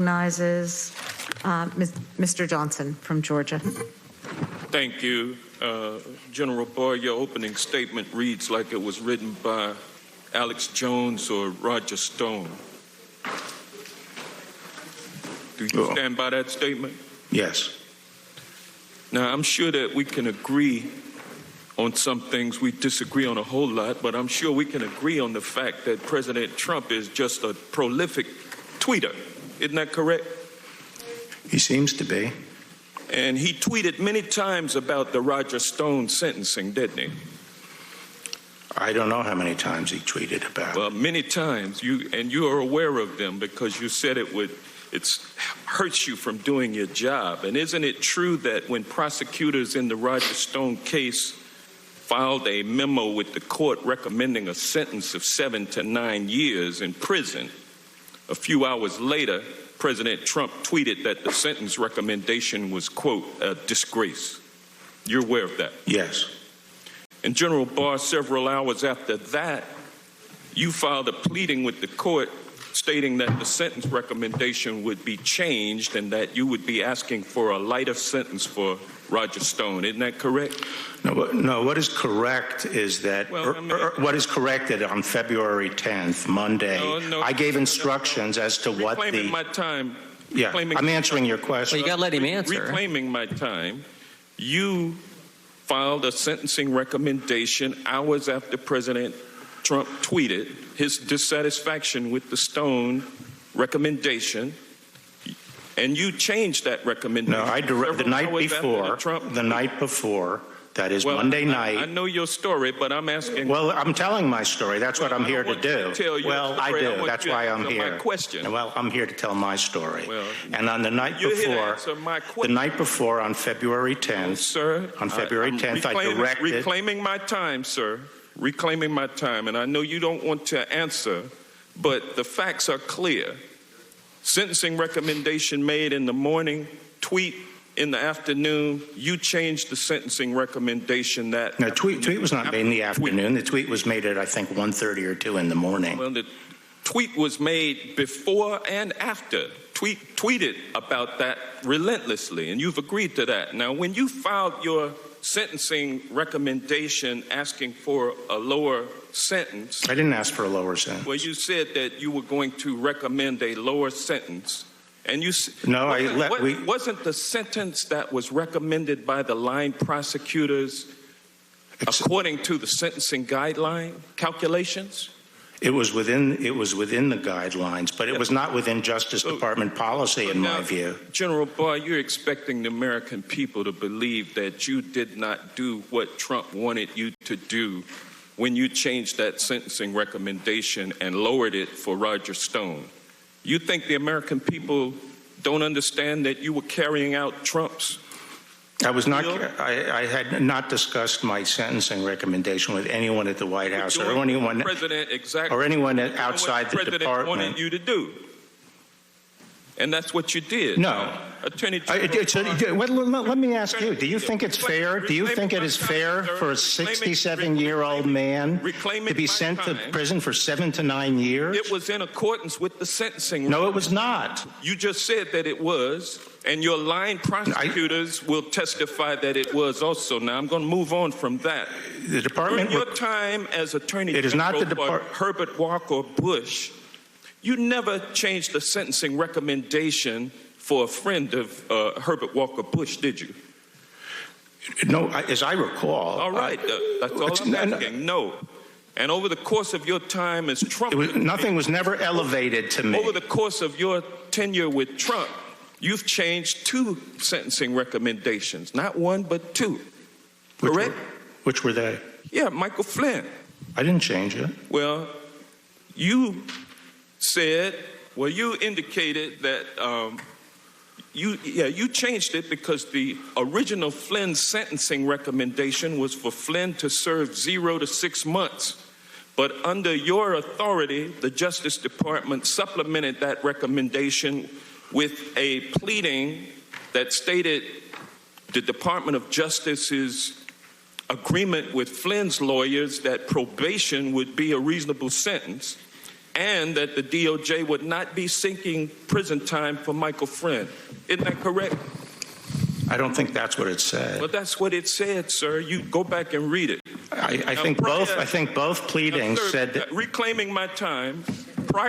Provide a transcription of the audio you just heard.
Recognizes Mr. Johnson from Georgia. Thank you. General Barr, your opening statement reads like it was written by Alex Jones or Roger Stone. Do you stand by that statement? Yes. Now, I'm sure that we can agree on some things. We disagree on a whole lot, but I'm sure we can agree on the fact that President Trump is just a prolific tweeter. Isn't that correct? He seems to be. And he tweeted many times about the Roger Stone sentencing, didn't he? I don't know how many times he tweeted about it. Well, many times. You are aware of them because you said it hurts you from doing your job. And isn't it true that when prosecutors in the Roger Stone case filed a memo with the court recommending a sentence of 7 to 9 years in prison, a few hours later, President Trump tweeted that the sentence recommendation was, quote, a disgrace? You're aware of that? Yes. And General Barr, several hours after that, you filed a pleading with the court stating that the sentence recommendation would be changed and that you would be asking for a lighter sentence for Roger Stone. Isn't that correct? No, what is correct is that, what is corrected on February 10th, Monday, I gave instructions as to what the... Reclaiming my time. Yeah, I'm answering your question. Well, you got to let him answer. Reclaiming my time, you filed a sentencing recommendation hours after President Trump tweeted his dissatisfaction with the Stone recommendation, and you changed that recommendation. No, the night before, that is Monday night. I know your story, but I'm asking. Well, I'm telling my story. That's what I'm here to do. I do. That's why I'm here. My question. Well, I'm here to tell my story. And on the night before, on February 10th, sir, on February 10th, I directed. Reclaiming my time, sir. Reclaiming my time, and I know you don't want to answer, but the facts are clear. Sentencing recommendation made in the morning, tweet in the afternoon. You changed the sentencing recommendation that... No, tweet was not made in the afternoon. The tweet was made at, I think, 1:30 or 2 in the morning. Well, the tweet was made before and after. Tweeted about that relentlessly, and you've agreed to that. Now, when you filed your sentencing recommendation asking for a lower sentence... I didn't ask for a lower sentence. Well, you said that you were going to recommend a lower sentence. And you... No, wasn't the sentence that was recommended by the line prosecutors according to the sentencing guideline calculations? It was within the guidelines, but it was not within Justice Department policy, in my view. General Barr, you're expecting the American people to believe that you did not do what Trump wanted you to do when you changed that sentencing recommendation and lowered it for Roger Stone. You think the American people don't understand that you were carrying out Trump's... I had not discussed my sentencing recommendation with anyone at the White House or anyone outside the department. President wanted you to do, and that's what you did. No. Attorney General. Let me ask you: do you think it's fair? Do you think it is fair for a 67-year-old man to be sent to prison for 7 to 9 years? It was in accordance with the sentencing. No, it was not. You just said that it was. And your line prosecutors will testify that it was also. Now, I'm going to move on from that. The department... During your time as Attorney General for Herbert Walker Bush, you never changed the sentencing recommendation for a friend of Herbert Walker Bush, did you? No, as I recall... All right, that's all I'm asking. No. And over the course of your time as Trump... nothing was never elevated to me. Over the course of your tenure with Trump, you've changed 2 sentencing recommendations, not 1, but 2. Correct? Which were they? Yeah, Michael Flynn. I didn't change it. Well, you indicated that you changed it because the original Flynn sentencing recommendation was for Flynn to serve 0 to 6 months. But under your authority, the Justice Department supplemented that recommendation with a pleading that stated the Department of Justice's agreement with Flynn's lawyers that probation would be a reasonable sentence. and that the DOJ would not be seeking prison time for Michael Flynn. Isn't that correct? I don't think that's what it said. Well, that's what it said, sir. You go back and read it. I think both pleadings Now, sir, said that. Reclaiming my time, prior